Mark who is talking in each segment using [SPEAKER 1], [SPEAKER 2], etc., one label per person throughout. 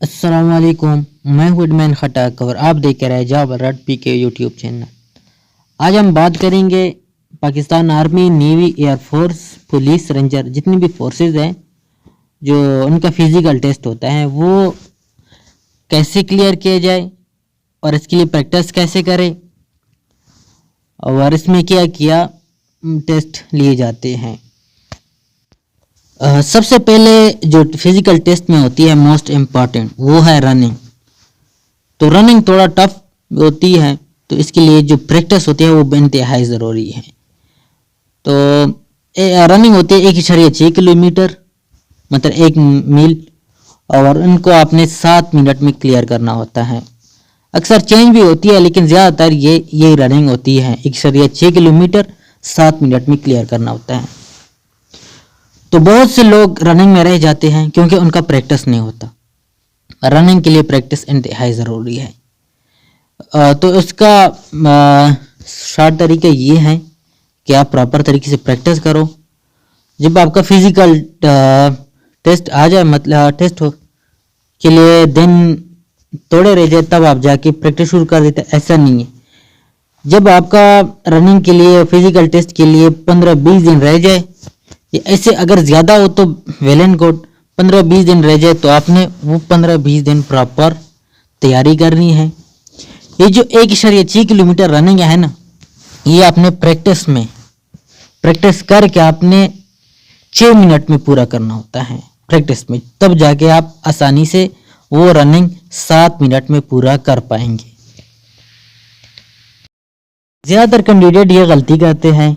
[SPEAKER 1] अस्सलाम वालेकुम। मैं हूं एडमैन खटाक और आप देख रहे हैं जॉब अलर्ट पीके यूट्यूब चैनल। आज हम बात करेंगे Pakistan army, navy, air force, police, ranger, जितनी भी फोर्सेस हैं जो उनका फिजिकल टेस्ट होता है वो कैसे क्लियर किया जाए और इसके लिए प्रैक्टिस कैसे करें और इसमें क्या क्या टेस्ट लिए जाते हैं। सबसे पहले जो फिजिकल टेस्ट में होती है मोस्ट इम्पॉर्टेंट वो है रनिंग। तो रनिंग थोड़ा टफ होती है, तो इसके लिए जो प्रैक्टिस होती है वो बेइंतहाई ज़रूरी है। तो रनिंग होती है 1.6 किलोमीटर, मतलब 1 मील, और इनको आपने 7 मिनट में क्लियर करना होता है। अक्सर चेंज भी होती है लेकिन ज़्यादातर ये रनिंग होती है 1.6 किलोमीटर 7 मिनट में क्लियर करना होता है। तो बहुत से लोग रनिंग में रह जाते हैं क्योंकि उनका प्रैक्टिस नहीं होता। रनिंग के लिए प्रैक्टिस इंतहाई ज़रूरी है। तो इसका शॉर्ट तरीका ये है कि आप प्रॉपर तरीके से प्रैक्टिस करो। जब आपका फिजिकल टेस्ट आ जाए, मतलब टेस्ट हो के लिए दिन थोड़े रह जाए, तब आप जाके प्रैक्टिस शुरू कर देते। ऐसा नहीं है। जब आपका रनिंग के लिए, फिजिकल टेस्ट के लिए 15-20 दिन रह जाए, ऐसे अगर ज़्यादा हो तो वेल एंड गुड, 15-20 दिन रह जाए तो आपने वो 15-20 दिन प्रॉपर तैयारी करनी है। ये जो 1.6 किलोमीटर रनिंग है ना, ये आपने प्रैक्टिस करके आपने 6 मिनट में पूरा करना होता है प्रैक्टिस में, तब जाके आप आसानी से वो रनिंग 7 मिनट में पूरा कर पाएंगे। ज़्यादातर कैंडिडेट ये गलती करते हैं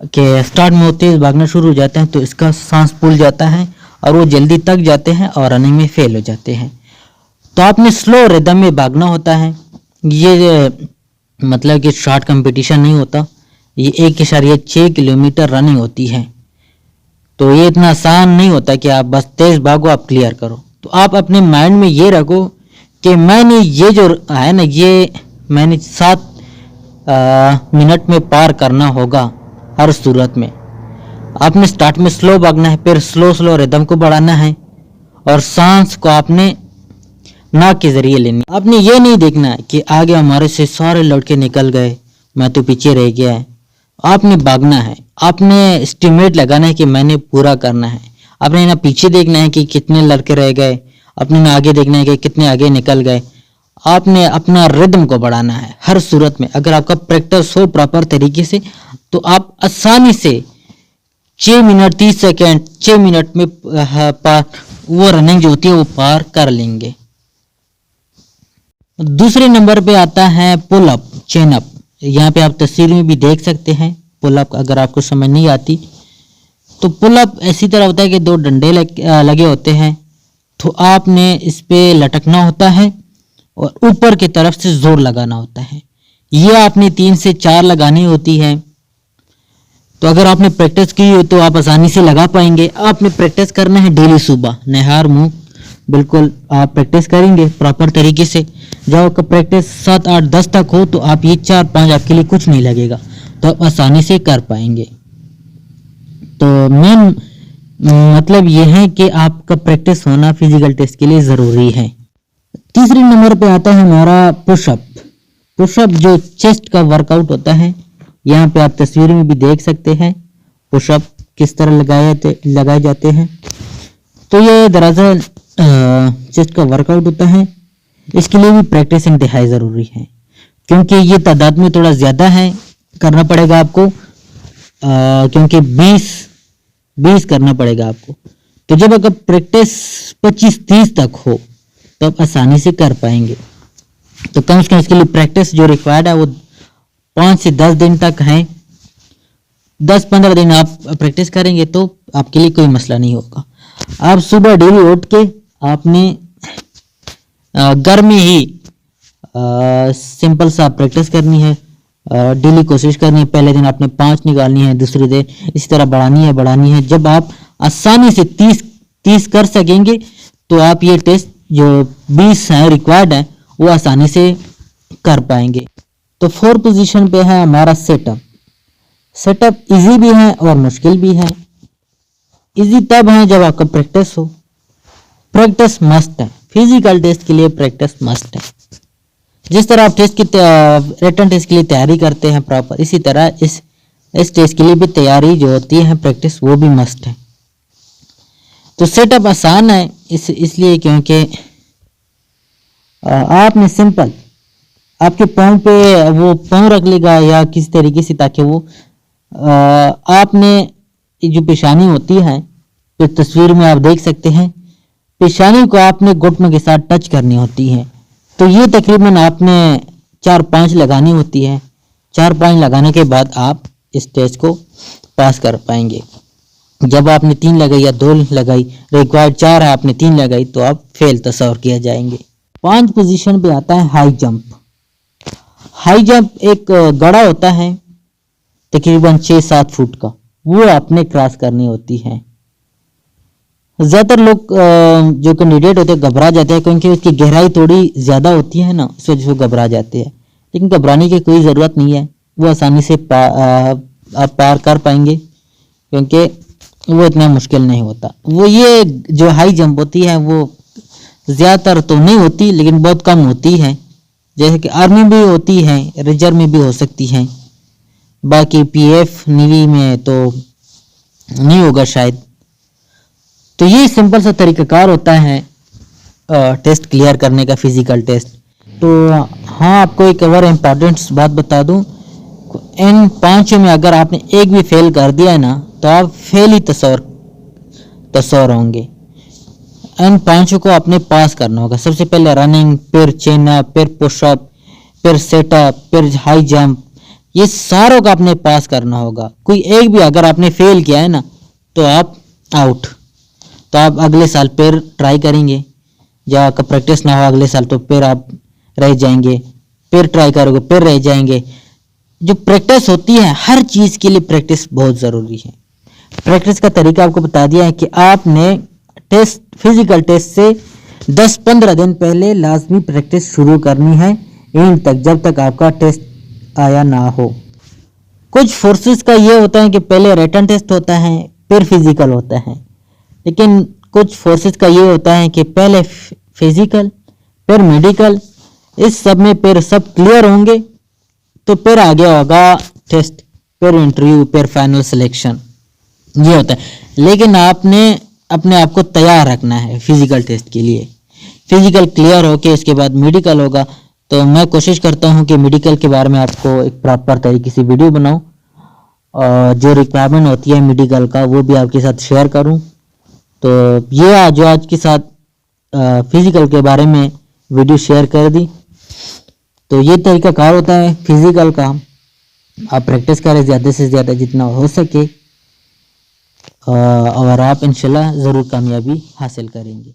[SPEAKER 1] कि स्टार्ट में वो तेज़ भागना शुरू हो जाते हैं तो इसका सांस फूल जाता है और वो जल्दी थक जाते हैं और रनिंग में फेल हो जाते हैं। तो आपने स्लो रिदम में भागना होता है। ये मतलब कि शॉर्ट कंपटीशन नहीं होता, ये 1.6 किलोमीटर रनिंग होती है। तो ये इतना आसान नहीं होता कि आप बस तेज़ भागो आप क्लियर करो। तो आप अपने माइंड में ये रखो कि मैंने ये जो है ना, ये मैंने 7 मिनट में पार करना होगा। हर सूरत में आपने स्टार्ट में स्लो भागना है, फिर स्लो रिदम को बढ़ाना है और सांस को आपने नाक के जरिए लेनी। आपने ये नहीं देखना है कि आगे हमारे से सारे लड़के निकल गए, मैं तो पीछे रह गया है। आपने भागना है, आपने एस्टिमेट लगाना है कि मैंने पूरा करना है। आपने ना पीछे देखना है कि कितने लड़के रह गए, अपने ना आगे देखना है कि कितने आगे निकल गए। आपने अपना रिदम को बढ़ाना है हर सूरत में। अगर आपका प्रैक्टिस हो प्रॉपर तरीके से तो आप आसानी से 6 मिनट 30 सेकेंड 6 मिनट में वो रनिंग जो होती है वो पार कर लेंगे। दूसरे नंबर पे आता है पुल अप, चेन अप। यहाँ पे आप तस्वीर में भी देख सकते हैं पुल अप। अगर आपको समझ नहीं आती तो पुल अप ऐसी तरह होता है कि 2 डंडे लगे होते हैं, तो आपने इस पे लटकना होता है और ऊपर की तरफ से जोर लगाना होता है। ये आपने 3 से 4 लगानी होती है। तो अगर आपने प्रैक्टिस की हो तो आप आसानी से लगा पाएंगे। आपने प्रैक्टिस करना है डेली सुबह नहार मुंह, बिल्कुल आप प्रैक्टिस करेंगे प्रॉपर तरीके से। जब आपका प्रैक्टिस 7, 8, 10 तक हो तो आप ये 4, 5 आपके लिए कुछ नहीं लगेगा, तो आप आसानी से कर पाएंगे। तो मेन मतलब ये है कि आपका प्रैक्टिस होना फिजिकल टेस्ट के लिए ज़रूरी है। तीसरे नंबर पे आता है हमारा पुशअप। पुशअप जो चेस्ट का वर्कआउट होता है, यहाँ पे आप तस्वीर में भी देख सकते हैं पुशअप किस तरह लगाए जाते हैं। तो ये दरअसल चेस्ट का वर्कआउट होता है। इसके लिए भी प्रैक्टिस इंतहाई ज़रूरी है क्योंकि ये तादाद में थोड़ा ज़्यादा है, करना पड़ेगा आपको, क्योंकि 20 करना पड़ेगा आपको। तो जब अगर प्रैक्टिस 25-30 तक हो तो आप आसानी से कर पाएंगे। तो कम से कम इसके लिए प्रैक्टिस जो रिक्वायर्ड है वो 5 से 10 दिन तक है। 10-15 दिन आप प्रैक्टिस करेंगे तो आपके लिए कोई मसला नहीं होगा। आप सुबह डेली उठ के आपने घर में ही सिंपल सा प्रैक्टिस करनी है। डेली कोशिश करनी है, पहले दिन आपने 5 निकालनी है, दूसरे दिन इसी तरह बढ़ानी है। जब आप आसानी से 30 कर सकेंगे तो आप ये टेस्ट जो 20 है रिक्वायर्ड है वो आसानी से कर पाएंगे। तो 4th पोजीशन पे है हमारा सेटअप। सेटअप इजी भी है और मुश्किल भी है। इजी तब है जब आपका प्रैक्टिस हो, प्रैक्टिस मस्ट है, फिजिकल टेस्ट के लिए प्रैक्टिस मस्ट है। जिस तरह आप टेस्ट की रिटन टेस्ट के लिए तैयारी करते हैं प्रॉपर, इसी तरह इस टेस्ट के लिए भी तैयारी जो होती है प्रैक्टिस, वो भी मस्ट है। तो सेटअप आसान है इसलिए क्योंकि आपने सिंपल आपके पाँव पे वो पाँव रख लेगा या किसी तरीके से, ताकि वो आपने जो पेशानी होती है, तो तस्वीर में आप देख सकते हैं पेशानी को आपने घुटनों के साथ टच करनी होती है। तो ये तकरीबन आपने 4-5 लगानी होती है। 4-5 लगाने के बाद आप इस टेस्ट को पास कर पाएंगे। जब आपने 3 लगाई या 2 लगाई, रिक्वायर्ड 4 है, आपने 3 लगाई, तो आप फेल तस्वर किया जाएंगे। 5 पोजीशन पे आता है हाई जंप। हाई जंप एक गड़ा होता है तकरीबन 6-7 फुट का, वो आपने क्रॉस करनी होती है। ज्यादातर लोग जो कैंडिडेट होते हैं घबरा जाते हैं क्योंकि उसकी गहराई थोड़ी ज्यादा होती है ना, इस वजह से घबरा जाते हैं। लेकिन घबराने की कोई ज़रूरत नहीं है, वो आसानी से आप पार कर पाएंगे क्योंकि वो इतना मुश्किल नहीं होता। वो ये जो हाई जंप होती है वो ज़्यादातर तो नहीं होती लेकिन बहुत कम होती है, जैसे कि आर्मी में भी होती है, रिजर्व में भी हो सकती है, बाकी पीएफ नेवी में तो नहीं होगा शायद। तो ये सिंपल सा तरीकाकार होता है टेस्ट क्लियर करने का, फिजिकल टेस्ट। तो हाँ, आपको एक और इम्पॉर्टेंट बात बता दूं, इन 5 में अगर आपने एक भी फेल कर दिया है ना, तो आप फेल ही तस्वर होंगे। इन 5 को आपने पास करना होगा। सबसे पहले रनिंग, फिर चेन अप, फिर पुशअप, फिर सेटअप, फिर हाई जंप, ये सारों का आपने पास करना होगा। कोई एक भी अगर आपने फेल किया है ना, तो आप आउट। तो आप अगले साल फिर ट्राई करेंगे, जब आपका प्रैक्टिस ना हो अगले साल, तो फिर आप रह जाएंगे, फिर ट्राई करोगे, फिर रह जाएंगे। जो प्रैक्टिस होती है, हर चीज़ के लिए प्रैक्टिस बहुत ज़रूरी है। प्रैक्टिस का तरीका आपको बता दिया है कि आपने फिजिकल टेस्ट से 10-15 दिन पहले लाजमी प्रैक्टिस शुरू करनी है, एंड तक, जब तक आपका टेस्ट आया ना हो। कुछ फोर्सेस का ये होता है कि पहले रिटन टेस्ट होता है, फिर फिजिकल होता है, लेकिन कुछ फोर्सेस का ये होता है कि पहले फिजिकल, फिर मेडिकल, इस सब में फिर सब क्लियर होंगे तो फिर आगे होगा टेस्ट, फिर इंटरव्यू, फिर फाइनल सिलेक्शन, ये होता है। लेकिन आपने अपने आप को तैयार रखना है फिजिकल टेस्ट के लिए। फिजिकल क्लियर होके इसके बाद मेडिकल होगा। तो मैं कोशिश करता हूँ कि मेडिकल के बारे में आपको एक प्रॉपर तरीके से वीडियो बनाऊँ और जो रिक्वायरमेंट होती है मेडिकल का वो भी आपके साथ शेयर करूँ। तो ये जो आज के साथ फिजिकल के बारे में वीडियो शेयर कर दी। तो ये तरीका कार होता है फिजिकल का। आप प्रैक्टिस करें ज़्यादा से ज़्यादा जितना हो सके, और आप इंशाल्लाह ज़रूर कामयाबी हासिल करेंगे।